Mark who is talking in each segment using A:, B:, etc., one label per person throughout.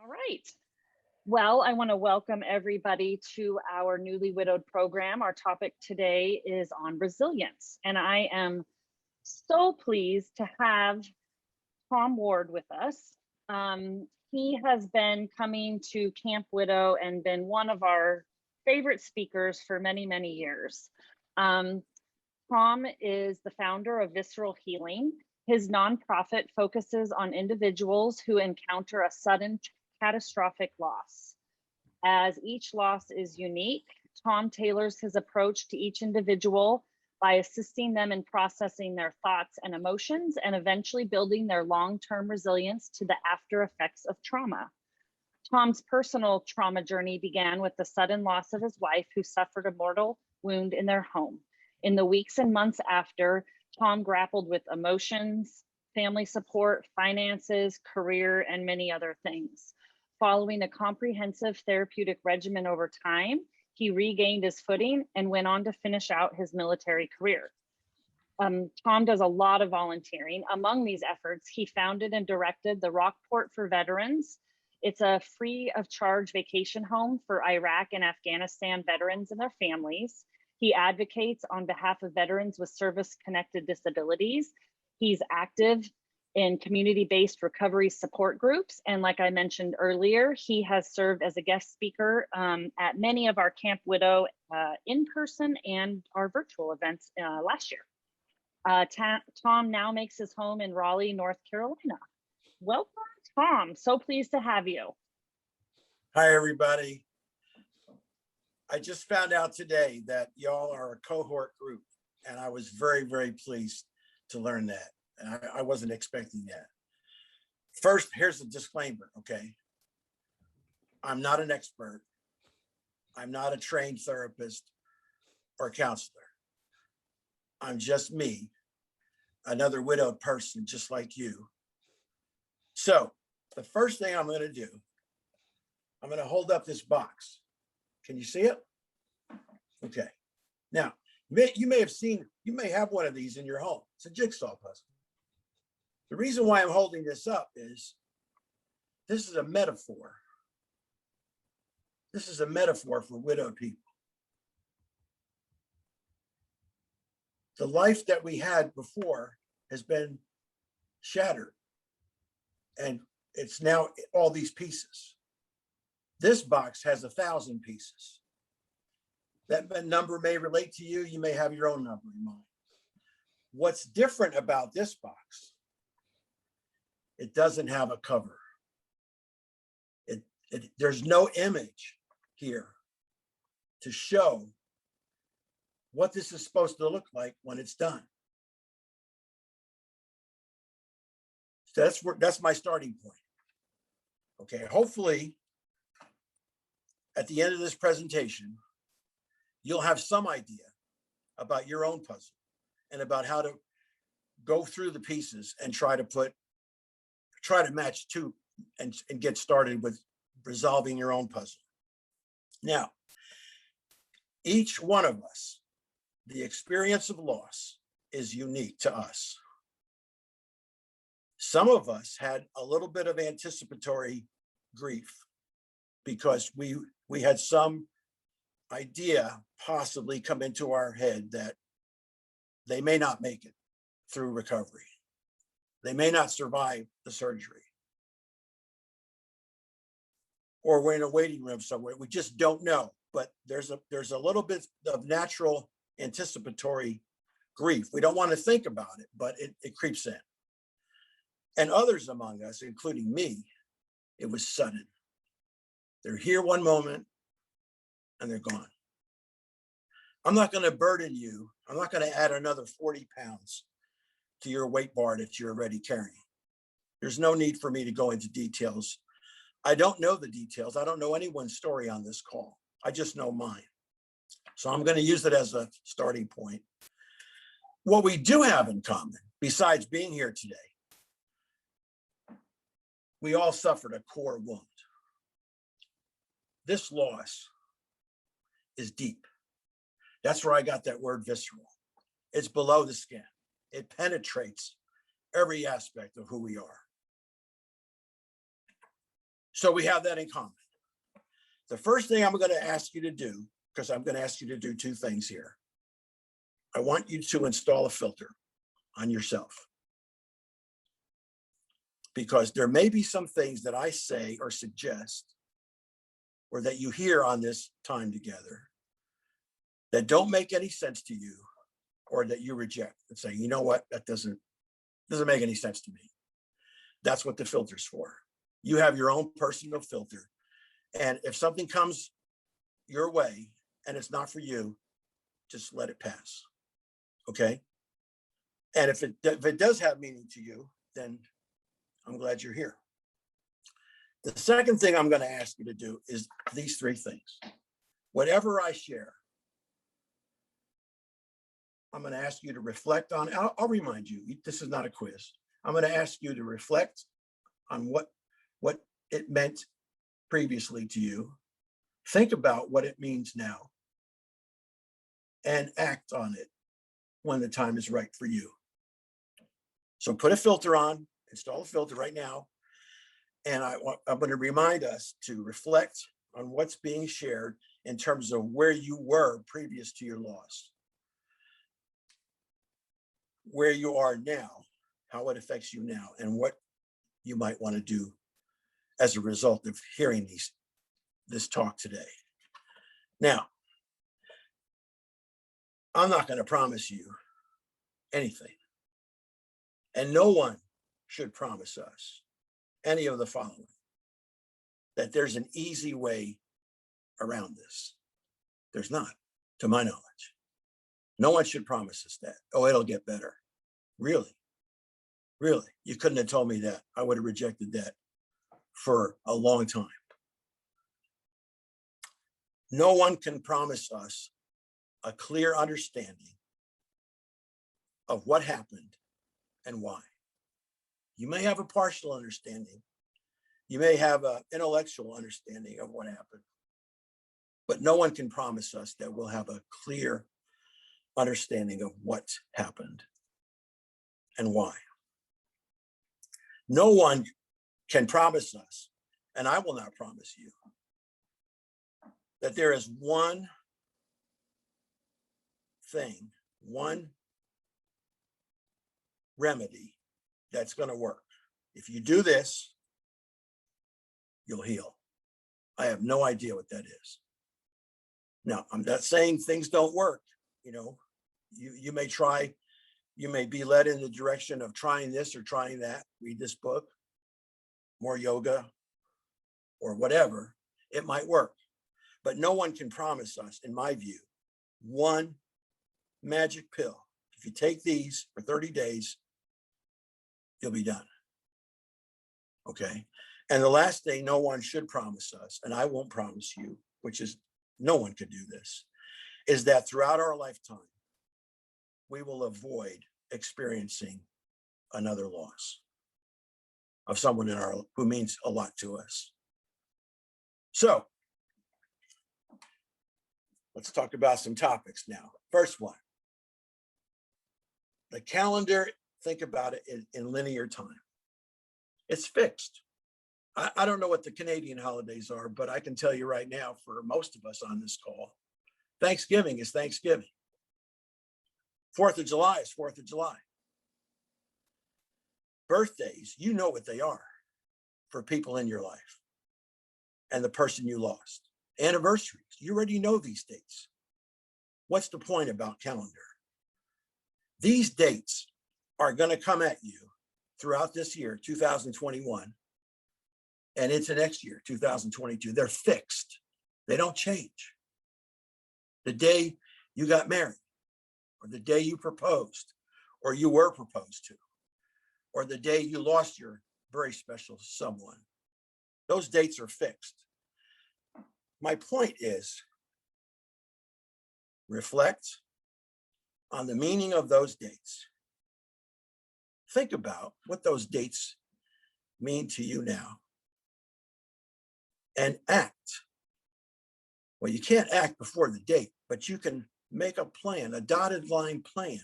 A: All right. Well, I want to welcome everybody to our newly widowed program. Our topic today is on resilience, and I am so pleased to have Tom Ward with us. He has been coming to Camp Widow and been one of our favorite speakers for many, many years. Um, Tom is the founder of Visceral Healing. His nonprofit focuses on individuals who encounter a sudden catastrophic loss. As each loss is unique, Tom tailors his approach to each individual by assisting them in processing their thoughts and emotions and eventually building their long-term resilience to the after effects of trauma. Tom's personal trauma journey began with the sudden loss of his wife, who suffered a mortal wound in their home. In the weeks and months after, Tom grappled with emotions, family support, finances, career, and many other things. Following a comprehensive therapeutic regimen over time, he regained his footing and went on to finish out his military career. Tom does a lot of volunteering. Among these efforts, he founded and directed the Rockport for Veterans. It's a free of charge vacation home for Iraq and Afghanistan veterans and their families. He advocates on behalf of veterans with service-connected disabilities. He's active in community-based recovery support groups. And like I mentioned earlier, he has served as a guest speaker at many of our Camp Widow in-person and our virtual events last year. Tom now makes his home in Raleigh, North Carolina. Welcome, Tom. So pleased to have you.
B: Hi, everybody. I just found out today that y'all are a cohort group, and I was very, very pleased to learn that. And I wasn't expecting that. First, here's a disclaimer, okay? I'm not an expert. I'm not a trained therapist or counselor. I'm just me, another widowed person just like you. So the first thing I'm going to do, I'm going to hold up this box. Can you see it? Okay. Now, you may have one of these in your home. It's a jigsaw puzzle. The reason why I'm holding this up is this is a metaphor. This is a metaphor for widowed people. The life that we had before has been shattered, and it's now all these pieces. This box has 1,000 pieces. That number may relate to you. You may have your own number in mind. What's different about this box? It doesn't have a cover. There's no image here to show what this is supposed to look like when it's done. So that's my starting point. Okay, hopefully at the end of this presentation, you'll have some idea about your own puzzle and about how to go through the pieces and try to match two and get started with resolving your own puzzle. Now, each one of us, the experience of loss is unique to us. Some of us had a little bit of anticipatory grief because we had some idea possibly come into our head that they may not make it through recovery. They may not survive the surgery. Or we're in a waiting room somewhere. We just don't know. But there's a little bit of natural anticipatory grief. We don't want to think about it, but it creeps in. And others among us, including me, it was sudden. They're here one moment and they're gone. I'm not going to burden you. I'm not going to add another 40 pounds to your weight bar that you're already carrying. There's no need for me to go into details. I don't know the details. I don't know anyone's story on this call. I just know mine. So I'm going to use it as a starting point. What we do have in common, besides being here today, we all suffered a core wound. This loss is deep. That's where I got that word visceral. It's below the skin. It penetrates every aspect of who we are. So we have that in common. The first thing I'm going to ask you to do, because I'm going to ask you to do two things here. I want you to install a filter on yourself. Because there may be some things that I say or suggest, or that you hear on this time together, that don't make any sense to you, or that you reject and say, you know what, that doesn't make any sense to me. That's what the filter's for. You have your own personal filter. And if something comes your way and it's not for you, just let it pass. Okay? And if it does have meaning to you, then I'm glad you're here. The second thing I'm going to ask you to do is these three things. Whatever I share, I'm going to ask you to reflect on. I'll remind you, this is not a quiz. I'm going to ask you to reflect on what it meant previously to you. Think about what it means now and act on it when the time is right for you. So put a filter on, install a filter right now. And I'm going to remind us to reflect on what's being shared in terms of where you were previous to your loss, where you are now, how it affects you now, and what you might want to do as a result of hearing this talk today. Now, I'm not going to promise you anything, and no one should promise us any of the following: that there's an easy way around this. There's not, to my knowledge. No one should promise us that. Oh, it'll get better. Really? Really? You couldn't have told me that. I would have rejected that for a long time. No one can promise us a clear understanding of what happened and why. You may have a partial understanding. You may have an intellectual understanding of what happened, but no one can promise us that we'll have a clear understanding of what happened and why. No one can promise us, and I will not promise you, that there is one thing, one remedy that's going to work. If you do this, you'll heal. I have no idea what that is. Now, I'm not saying things don't work. You know, you may try, you may be led in the direction of trying this or trying that, read this book, more yoga, or whatever. It might work, but no one can promise us, in my view, one magic pill. If you take these for 30 days, you'll be done. Okay. And the last thing no one should promise us, and I won't promise you, which is no one could do this, is that throughout our lifetime, we will avoid experiencing another loss of someone who means a lot to us. So let's talk about some topics now. First one, the calendar. Think about it in linear time. It's fixed. I don't know what the Canadian holidays are, but I can tell you right now, for most of us on this call, Thanksgiving is Thanksgiving. 4th of July is 4th of July. Birthdays, you know what they are for people in your life and the person you lost. Anniversaries, you already know these dates. What's the point about calendar? These dates are going to come at you throughout this year, 2021, and into next year, 2022. They're fixed. They don't change. The day you got married, or the day you proposed, or you were proposed to, or the day you lost your very special someone, those dates are fixed. My point is, reflect on the meaning of those dates. Think about what those dates mean to you now and act. Well, you can't act before the date, but you can make a plan, a dotted line plan,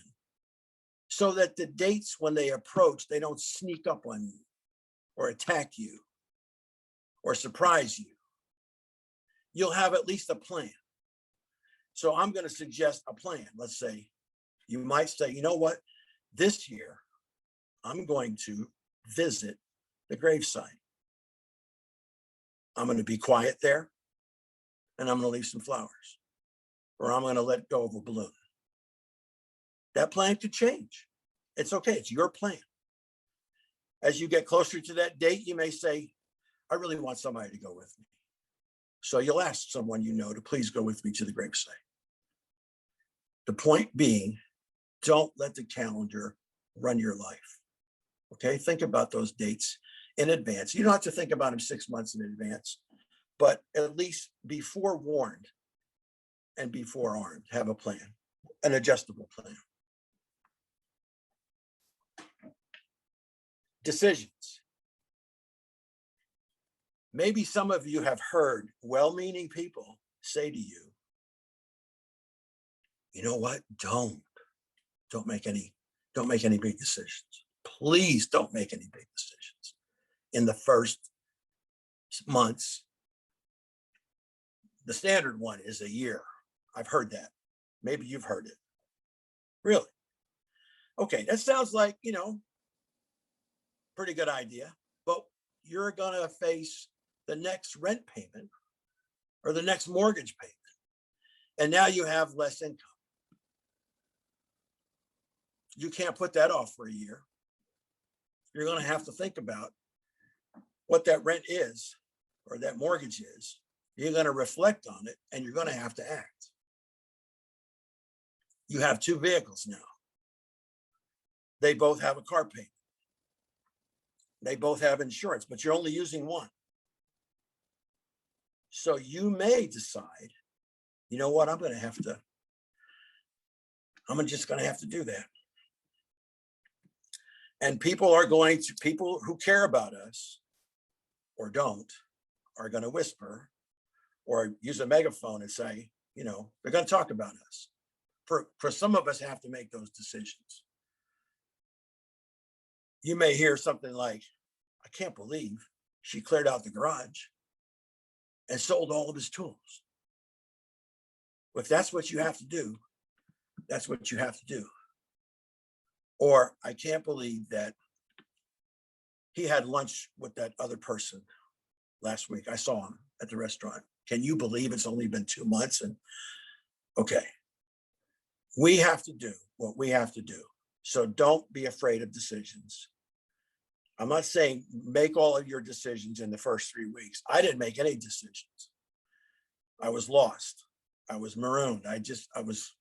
B: so that the dates, when they approach, they don't sneak up on you or attack you or surprise you, you'll have at least a plan. So I'm going to suggest a plan. Let's say you might say, you know what, this year I'm going to visit the gravesite. I'm going to be quiet there, and I'm going to leave some flowers, or I'm going to let go of a balloon. That plan could change. It's okay. It's your plan. As you get closer to that date, you may say, I really want somebody to go with me. So you'll ask someone you know to please go with me to the gravesite. The point being, don't let the calendar run your life. Okay, think about those dates in advance. You don't have to think about them 6 months in advance, but at least be forewarned and be forearmed. Have a plan, an adjustable plan. Decisions. Maybe some of you have heard well-meaning people say to you, you know what, don't make any big decisions. Please don't make any big decisions in the first months. The standard one is a year. I've heard that. Maybe you've heard it. Really? Okay, that sounds like, pretty good idea, but you're gonna face the next rent payment or the next mortgage payment. And now you have less income. You can't put that off for a year. You're going to have to think about what that rent is or that mortgage is. You're going to reflect on it, and you're going to have to act. You have two vehicles now. They both have a car payment. They both have insurance, but you're only using one. So you may decide, you know what, I'm just going to have to do that. And people who care about us or don't, are going to whisper or use a megaphone and say, they're going to talk about us. For some of us have to make those decisions. You may hear something like, I can't believe she cleared out the garage and sold all of his tools. If that's what you have to do, that's what you have to do. Or I can't believe that he had lunch with that other person last week. I saw him at the restaurant. Can you believe it's only been 2 months? And okay, we have to do what we have to do. So don't be afraid of decisions. I'm not saying make all of your decisions in the first 3 weeks. I didn't make any decisions. I was lost. I was marooned. I was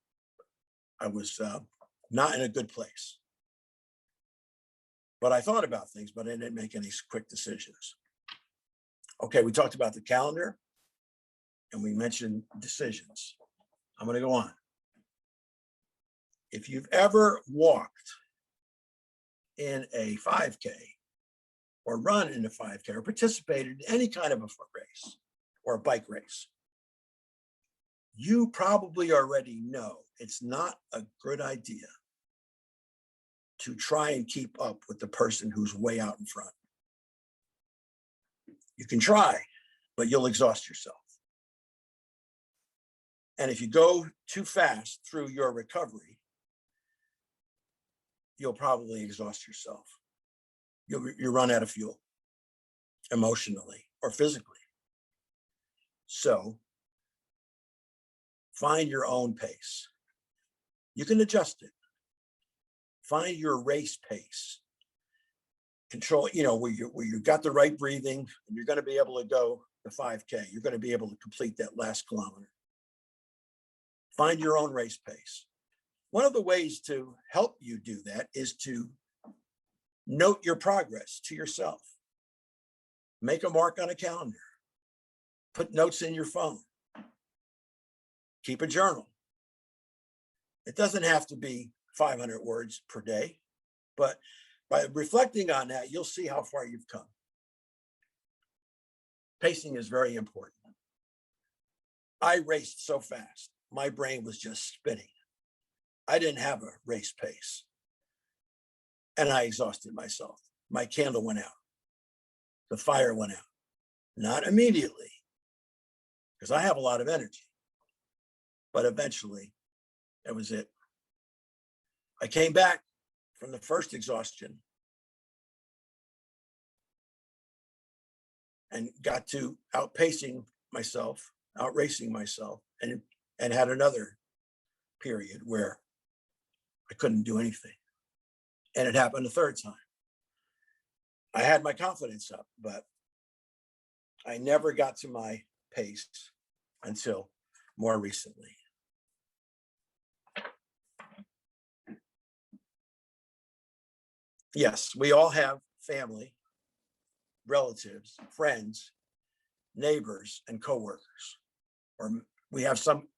B: not in a good place. But I thought about things, but I didn't make any quick decisions. Okay, we talked about the calendar and we mentioned decisions. I'm going to go on. If you've ever walked in a 5K or run in a 5K or participated in any kind of a foot race or a bike race, you probably already know it's not a good idea to try and keep up with the person who's way out in front. You can try, but you'll exhaust yourself. And if you go too fast through your recovery, you'll probably exhaust yourself. You'll run out of fuel emotionally or physically. So find your own pace. You can adjust it. Find your race pace. Control, where you got the right breathing, and you're going to be able to go the 5K. You're going to be able to complete that last kilometer. Find your own race pace. One of the ways to help you do that is to note your progress to yourself. Make a mark on a calendar. Put notes in your phone. Keep a journal. It doesn't have to be 500 words per day, but by reflecting on that, you'll see how far you've come. Pacing is very important. I raced so fast, my brain was just spinning. I didn't have a race pace, and I exhausted myself. My candle went out. The fire went out. Not immediately, because I have a lot of energy, but eventually that was it. I came back from the first exhaustion and got to outracing myself, and had another period where I couldn't do anything. And it happened a third time. I had my confidence up, but I never got to my pace until more recently. Yes, we all have family, relatives, friends, neighbors, and coworkers, or we have some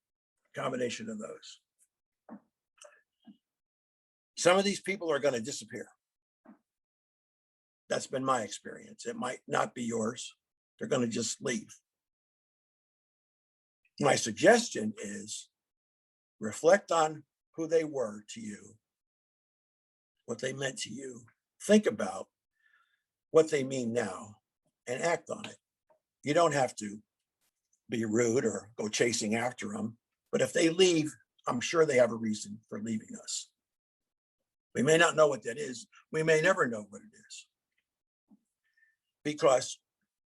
B: combination of those. Some of these people are going to disappear. That's been my experience. It might not be yours. They're going to just leave. My suggestion is reflect on who they were to you, what they meant to you. Think about what they mean now and act on it. You don't have to be rude or go chasing after them, but if they leave, I'm sure they have a reason for leaving us. We may not know what that is. We may never know what it is. Because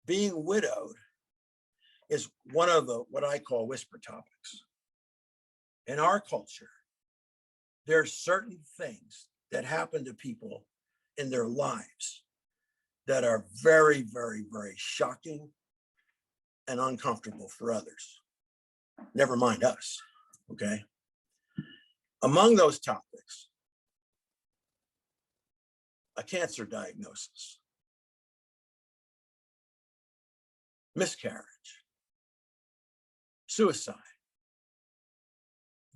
B: being widowed is one of the, what I call whisper topics. In our culture, there are certain things that happen to people in their lives that are very, very, very shocking and uncomfortable for others. Never mind us, okay? Among those topics, a cancer diagnosis, miscarriage, suicide,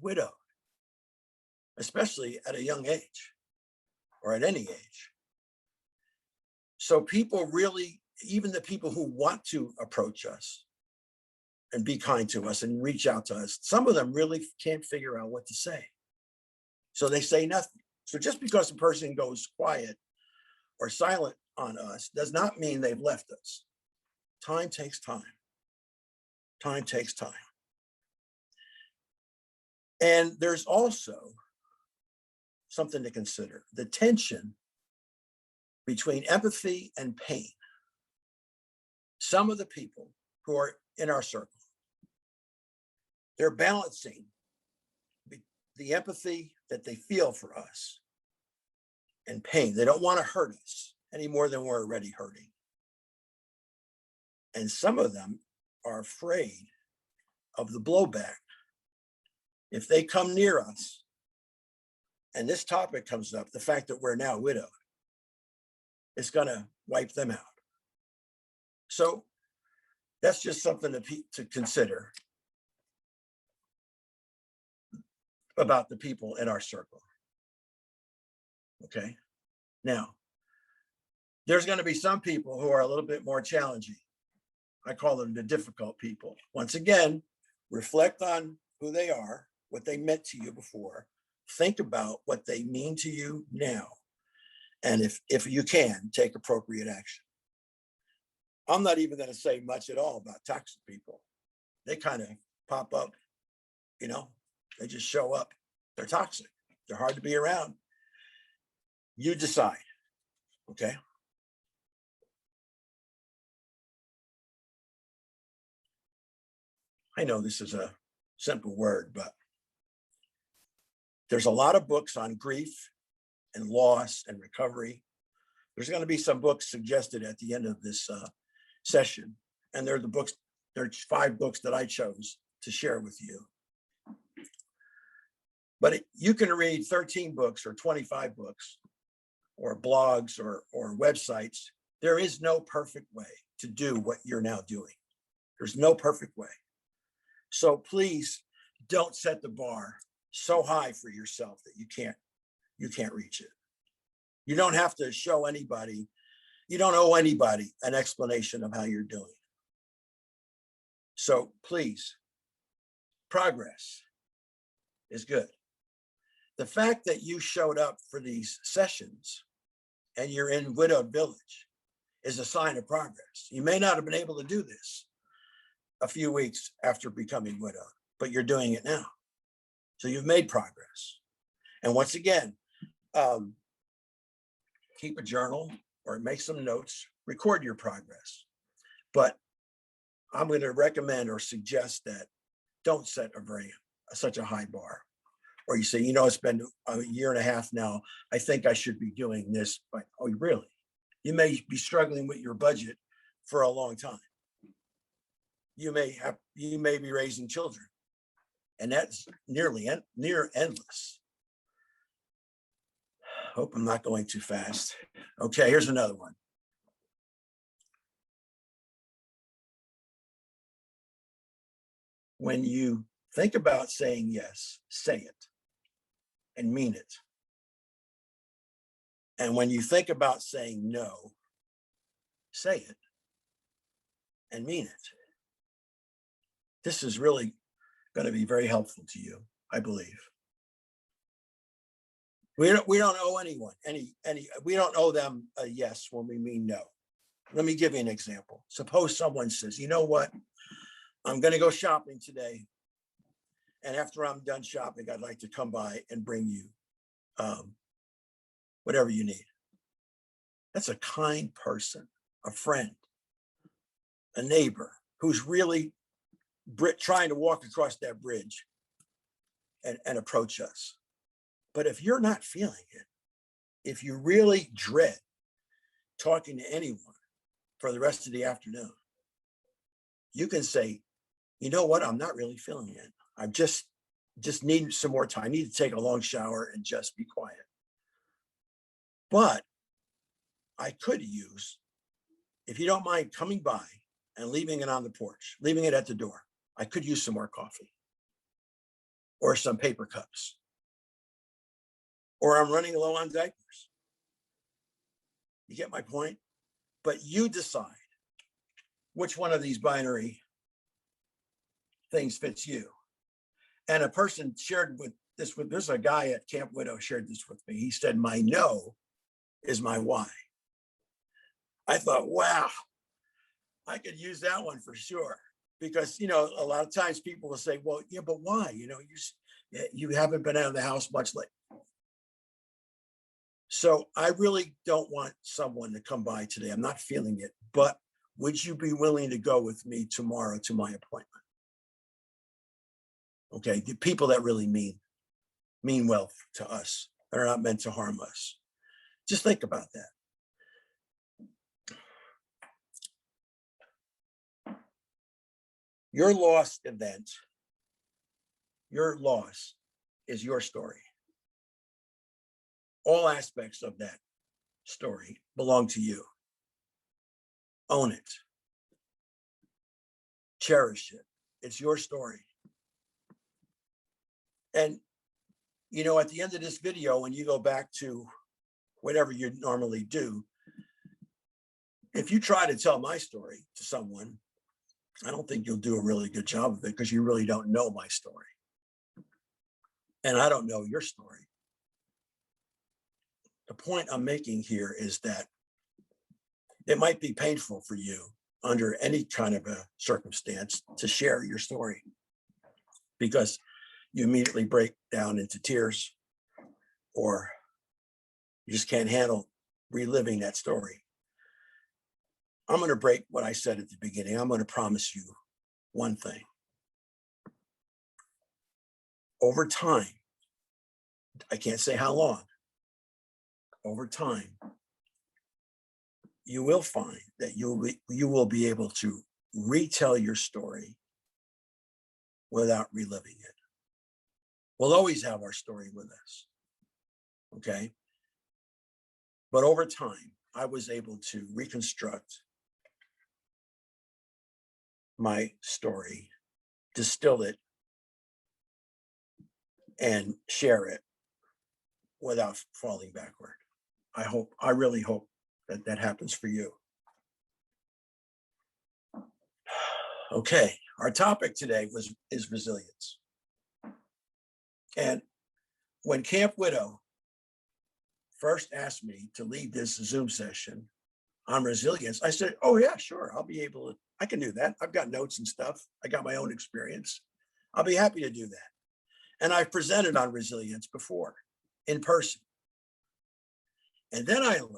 B: widowed, especially at a young age or at any age. So people really, even the people who want to approach us and be kind to us and reach out to us, some of them really can't figure out what to say. So they say nothing. So just because a person goes quiet or silent on us does not mean they've left us. Time takes time. Time takes time. And there's also something to consider, the tension between empathy and pain. Some of the people who are in our circle, they're balancing the empathy that they feel for us and pain. They don't want to hurt us any more than we're already hurting. And some of them are afraid of the blowback. If they come near us and this topic comes up, the fact that we're now widowed, it's going to wipe them out. So that's just something to consider about the people in our circle. Okay. Now, there's going to be some people who are a little bit more challenging. I call them the difficult people. Once again, reflect on who they are, what they meant to you before. Think about what they mean to you now. And if you can, take appropriate action. I'm not even going to say much at all about toxic people. They kind of pop up, you know, they just show up. They're toxic. They're hard to be around. You decide, okay? I know this is a simple word, but there's a lot of books on grief and loss and recovery. There's going to be some books suggested at the end of this session. And they're the books, there's 5 books that I chose to share with you. But you can read 13 books or 25 books or blogs or websites. There is no perfect way to do what you're now doing. There's no perfect way. So please don't set the bar so high for yourself that you can't reach it. You don't have to show anybody, you don't owe anybody an explanation of how you're doing. So please, progress is good. The fact that you showed up for these sessions and you're in Widowed Village is a sign of progress. You may not have been able to do this a few weeks after becoming widowed, but you're doing it now. So you've made progress. And once again, keep a journal or make some notes, record your progress. But I'm going to recommend or suggest that don't set such a high bar. Or you say, you know, it's been a year and a half now. I think I should be doing this. But oh, really? You may be struggling with your budget for a long time. You may be raising children, and that's near endless. Hope I'm not going too fast. Okay, here's another one. When you think about saying yes, say it and mean it. And when you think about saying no, say it and mean it. This is really going to be very helpful to you, I believe. We don't owe anyone we don't owe them a yes when we mean no. Let me give you an example. Suppose someone says, you know what? I'm going to go shopping today. And after I'm done shopping, I'd like to come by and bring you whatever you need. That's a kind person, a friend, a neighbor who's really trying to walk across that bridge and approach us. But if you're not feeling it, if you really dread talking to anyone for the rest of the afternoon, you can say, you know what? I'm not really feeling it. I just need some more time. I need to take a long shower and just be quiet. But I could use, if you don't mind coming by and leaving it on the porch, leaving it at the door, I could use some more coffee or some paper cups, or I'm running low on diapers. You get my point? But you decide which one of these binary things fits you. And a person shared there's a guy at Camp Widow shared this with me. He said, my no is my why. I thought, wow, I could use that one for sure. Because, you know, a lot of times people will say, well, yeah, but why? You know, you haven't been out of the house much lately. So I really don't want someone to come by today. I'm not feeling it, but would you be willing to go with me tomorrow to my appointment? Okay, the people that really mean well to us, that are not meant to harm us. Just think about that. Your loss event, your loss is your story. All aspects of that story belong to you. Own it. Cherish it. It's your story. And, you know, at the end of this video, when you go back to whatever you normally do, if you try to tell my story to someone, I don't think you'll do a really good job of it, because you really don't know my story. And I don't know your story. The point I'm making here is that it might be painful for you under any kind of a circumstance to share your story, because you immediately break down into tears, or you just can't handle reliving that story. I'm going to break what I said at the beginning. I'm going to promise you one thing. Over time, I can't say how long, over time, you will find that you will be able to retell your story without reliving it. We'll always have our story with us, okay? But over time, I was able to reconstruct my story, distill it, and share it without falling backward. I really hope that that happens for you. Okay, our topic today is resilience. And when Camp Widow first asked me to lead this Zoom session, on resilience. I said, oh yeah, sure. I'll be able to, I can do that. I've got notes and stuff. I got my own experience. I'll be happy to do that. And I've presented on resilience before in person. And then I learned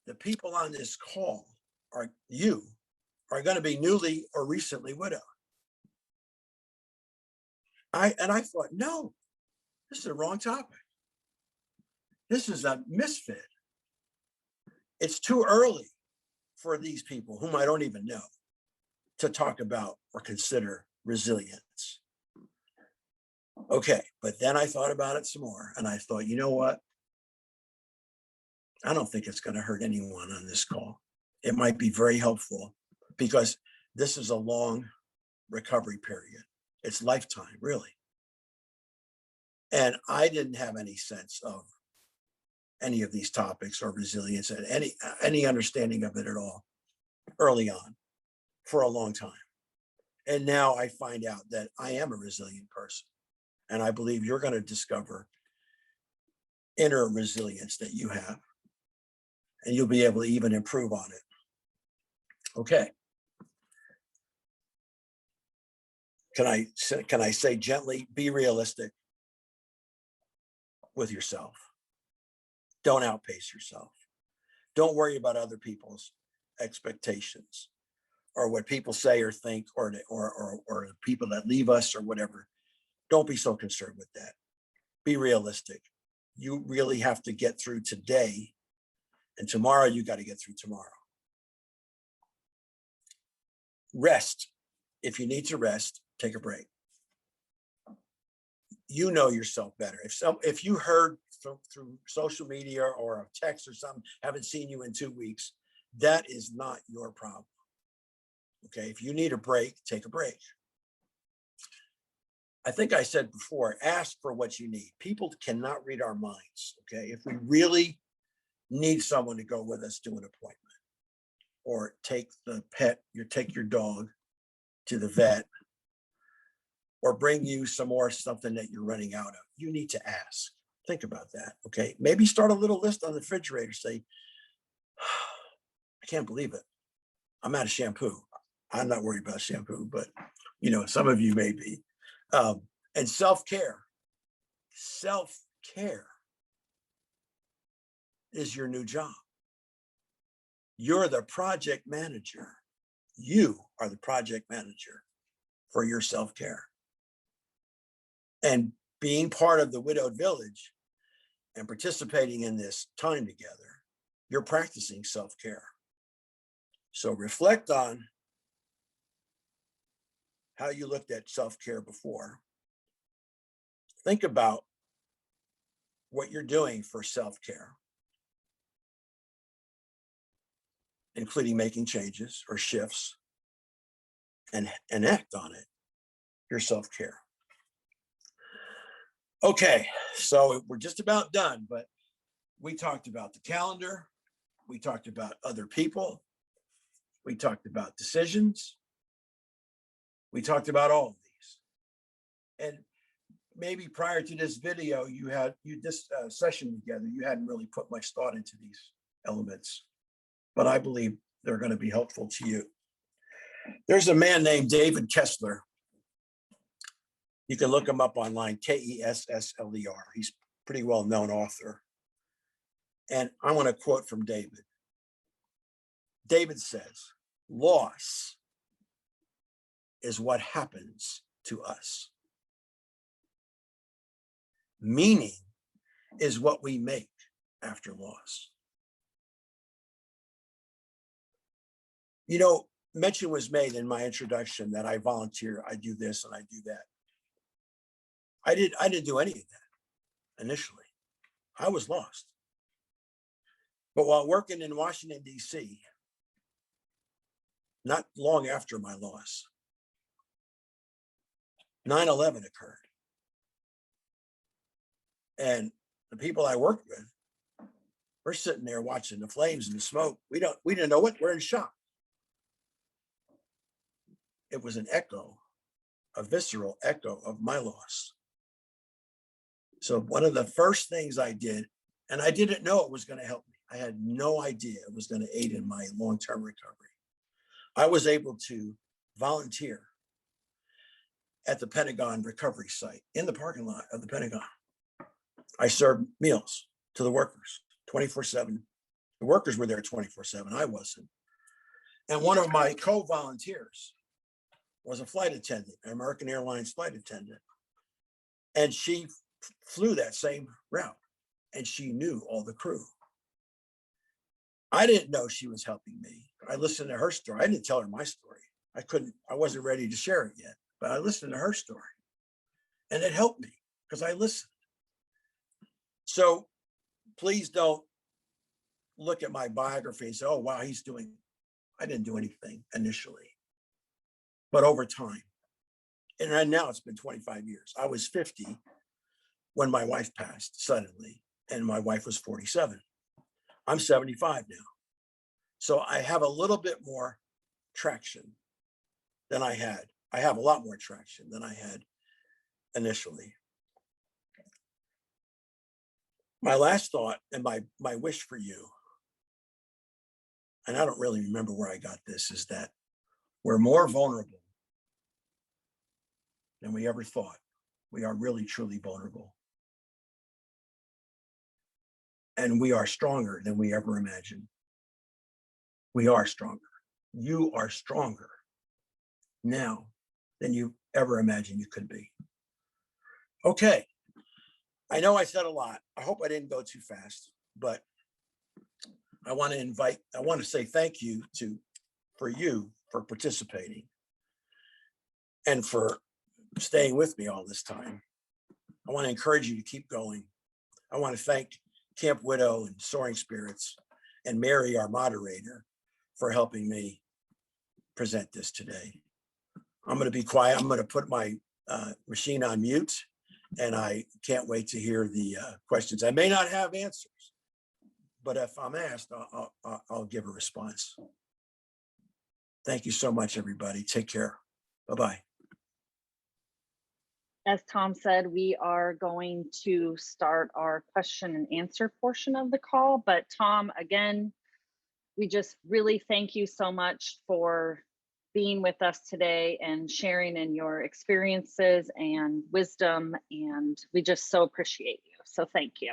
B: the people on this call are going to be newly or recently widowed. I thought, no, this is the wrong topic. This is a misfit. It's too early for these people whom I don't even know to talk about or consider resilience. Okay, but then I thought about it some more and I thought, you know what? I don't think it's going to hurt anyone on this call. It might be very helpful because this is a long recovery period. It's lifetime, really. And I didn't have any sense of any of these topics or resilience and any understanding of it at all early on for a long time. And now I find out that I am a resilient person. And I believe you're going to discover inner resilience that you have. And you'll be able to even improve on it. Okay. Can I say gently, be realistic with yourself. Don't outpace yourself. Don't worry about other people's expectations or what people say or think or the people that leave us or whatever. Don't be so concerned with that. Be realistic. You really have to get through today, and tomorrow you got to get through tomorrow. Rest. If you rest, take a break. You know yourself better. If you heard through social media or a text or something, haven't seen you in 2 weeks, that is not your problem. Okay, if you need a break, take a break. I think I said before, ask for what you need. People cannot read our minds. Okay, if we really need someone to go with us to an appointment, or take your dog to the vet, or bring you something that you're running out of, you need to ask. Think about that. Okay, maybe start a little list on the refrigerator. Say, I can't believe it. I'm out of shampoo. I'm not worried about shampoo, but some of you may be. And self-care is your new job. You're the project manager. You are the project manager for your self-care. And being part of the Widowed Village and participating in this time together, you're practicing self-care. So reflect on how you looked at self-care before. Think about what you're doing for self-care, including making changes or shifts, and act on it, your self-care. Okay, so we're just about done, but we talked about the calendar. We talked about other people. We talked about decisions. We talked about all of these. And maybe prior to this video, this session together, you hadn't really put much thought into these elements, but I believe they're going to be helpful to you. There's a man named David Kessler. You can look him up online, Kessler. He's a pretty well-known author. And I want to quote from David. David says, loss is what happens to us. Meaning is what we make after loss. Mention was made in my introduction that I volunteer, I do this and I do that. I didn't do any of that initially. I was lost. But while working in Washington, D.C., not long after my loss, 9/11 occurred. And the people I worked with, we're sitting there watching the flames and the smoke. We didn't know what, we're in shock. It was an echo, a visceral echo of my loss. So one of the first things I did, and I didn't know it was going to help me. I had no idea it was going to aid in my long-term recovery. I was able to volunteer at the Pentagon recovery site in the parking lot of the Pentagon. I served meals to the workers 24/7. The workers were there 24/7. I wasn't. And one of my co-volunteers was a flight attendant, an American Airlines flight attendant. And she flew that same route and she knew all the crew. I didn't know she was helping me. I listened to her story. I didn't tell her my story. I wasn't ready to share it yet, but I listened to her story and it helped me because I listened. So please don't look at my biography and say, oh, wow, I didn't do anything initially, but over time. And right now it's been 25 years. I was 50 when my wife passed suddenly, and my wife was 47. I'm 75 now. So I have a little bit more traction than I had. I have a lot more traction than I had initially. My last thought and my wish for you, and I don't really remember where I got this, is that we're more vulnerable than we ever thought. We are really, truly vulnerable. And we are stronger than we ever imagined. We are stronger. You are stronger now than you ever imagined you could be. Okay. I know I said a lot. I hope I didn't go too fast, but I want to say thank you for participating and for staying with me all this time. I want to encourage you to keep going. I want to thank Camp Widow and Soaring Spirits and Mary, our moderator, for helping me present this today. I'm going to be quiet. I'm going to put my machine on mute, and I can't wait to hear the questions. I may not have answers, but if I'm asked, I'll give a response. Thank you so much, everybody. Take care. Bye-bye.
A: As Tom said, we are going to start our question and answer portion of the call. But Tom, again, we just really thank you so much for being with us today and sharing in your experiences and wisdom. And we just so appreciate you. So thank you.